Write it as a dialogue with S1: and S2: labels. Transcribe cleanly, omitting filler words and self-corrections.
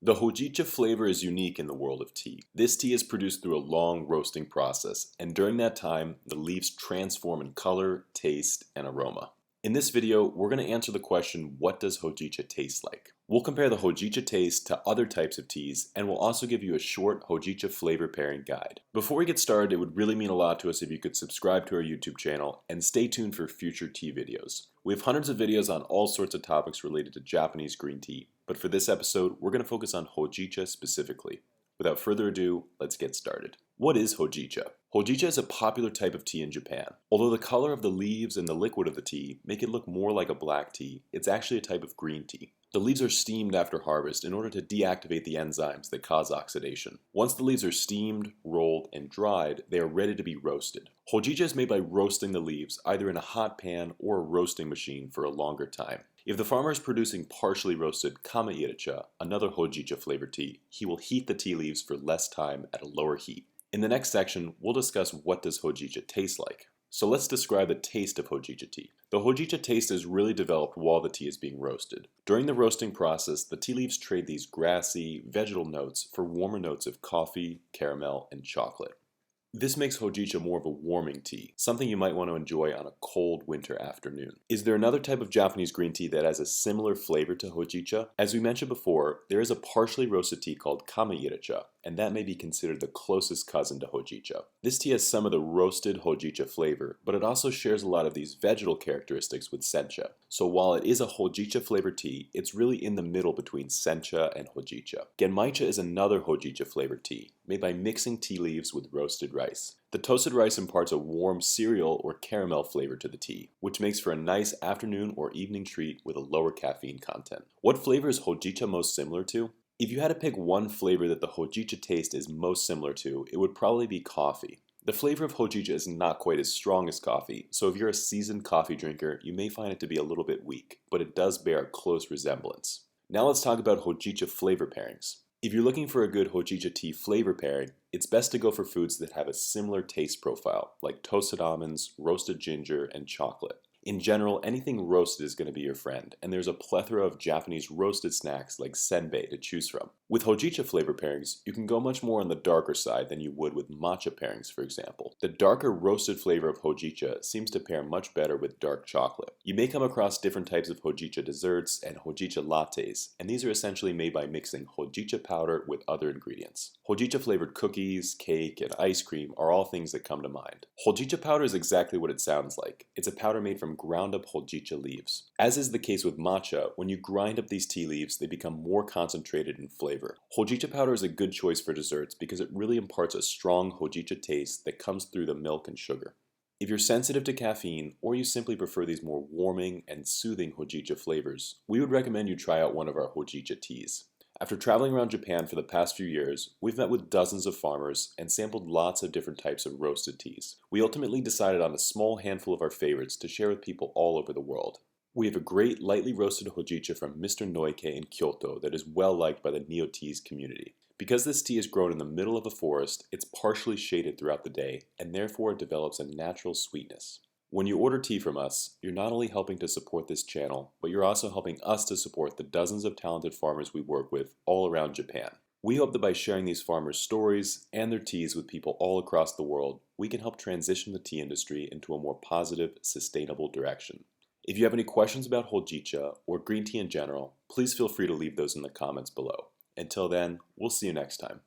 S1: The Hojicha flavor is unique in the world of tea. This tea is produced through a long roasting process, and during that time, the leaves transform in color, taste, and aroma. In this video, we're going to answer the question, what does Hojicha taste like? We'll compare the Hojicha taste to other types of teas, and we'll also give you a short Hojicha flavor pairing guide. Before we get started, it would really mean a lot to us if you could subscribe to our YouTube channel and stay tuned for future tea videos. We have hundreds of videos on all sorts of topics related to Japanese green tea, but for this episode, we're going to focus on Hojicha specifically. Without further ado, let's get started. What is Hojicha? Hojicha is a popular type of tea in Japan. Although the color of the leaves and the liquid of the tea make it look more like a black tea, it's actually a type of green tea. The leaves are steamed after harvest in order to deactivate the enzymes that cause oxidation. Once the leaves are steamed, rolled, and dried, they are ready to be roasted. Hojicha is made by roasting the leaves either in a hot pan or a roasting machine for a longer time. If the farmer is producing partially roasted Kama-iracha, another Hojicha flavored tea, he will heat the tea leaves for less time at a lower heat. In the next section, we'll discuss what does Hojicha taste like. So let's describe the taste of Hojicha tea. The Hojicha taste is really developed while the tea is being roasted. During the roasting process, the tea leaves trade these grassy, vegetal notes for warmer notes of coffee, caramel, and chocolate. This makes Hojicha more of a warming tea, something you might want to enjoy on a cold winter afternoon. Is there another type of Japanese green tea that has a similar flavor to Hojicha? As we mentioned before, there is a partially roasted tea called Kama-iracha, and that may be considered the closest cousin to Hojicha. This tea has some of the roasted Hojicha flavor, but it also shares a lot of these vegetal characteristics with sencha. So while it is a Hojicha flavored tea, it's really in the middle between sencha and Hojicha. Genmaicha is another Hojicha flavored tea, made by mixing tea leaves with roasted rice. The toasted rice imparts a warm cereal or caramel flavor to the tea, which makes for a nice afternoon or evening treat with a lower caffeine content. What flavor is Hojicha most similar to? If you had to pick one flavor that the Hojicha taste is most similar to, it would probably be coffee. The flavor of Hojicha is not quite as strong as coffee, so if you're a seasoned coffee drinker, you may find it to be a little bit weak, but it does bear a close resemblance. Now let's talk about Hojicha flavor pairings. If you're looking for a good Hojicha tea flavor pairing, it's best to go for foods that have a similar taste profile, like toasted almonds, roasted ginger, and chocolate. In general, anything roasted is going to be your friend, and there's a plethora of Japanese roasted snacks like senbei to choose from. With Hojicha flavor pairings, you can go much more on the darker side than you would with matcha pairings, for example. The darker roasted flavor of Hojicha seems to pair much better with dark chocolate. You may come across different types of Hojicha desserts and Hojicha lattes, and these are essentially made by mixing Hojicha powder with other ingredients. Hojicha flavored cookies, cake, and ice cream are all things that come to mind. Hojicha powder is exactly what it sounds like. It's a powder made from ground up Hojicha leaves. As is the case with matcha, when you grind up these tea leaves, they become more concentrated in flavor. Hojicha powder is a good choice for desserts because it really imparts a strong Hojicha taste that comes through the milk and sugar. If you're sensitive to caffeine, or you simply prefer these more warming and soothing Hojicha flavors, we would recommend you try out one of our Hojicha teas. After traveling around Japan for the past few years, we've met with dozens of farmers and sampled lots of different types of roasted teas. We ultimately decided on a small handful of our favorites to share with people all over the world. We have a great lightly roasted Hojicha from Mr. Noike in Kyoto that is well liked by the neo-teas community. Because this tea is grown in the middle of a forest, it's partially shaded throughout the day, and therefore it develops a natural sweetness. When you order tea from us, you're not only helping to support this channel, but you're also helping us to support the dozens of talented farmers we work with all around Japan. We hope that by sharing these farmers' stories and their teas with people all across the world, we can help transition the tea industry into a more positive, sustainable direction. If you have any questions about Hojicha or green tea in general, please feel free to leave those in the comments below. Until then, we'll see you next time.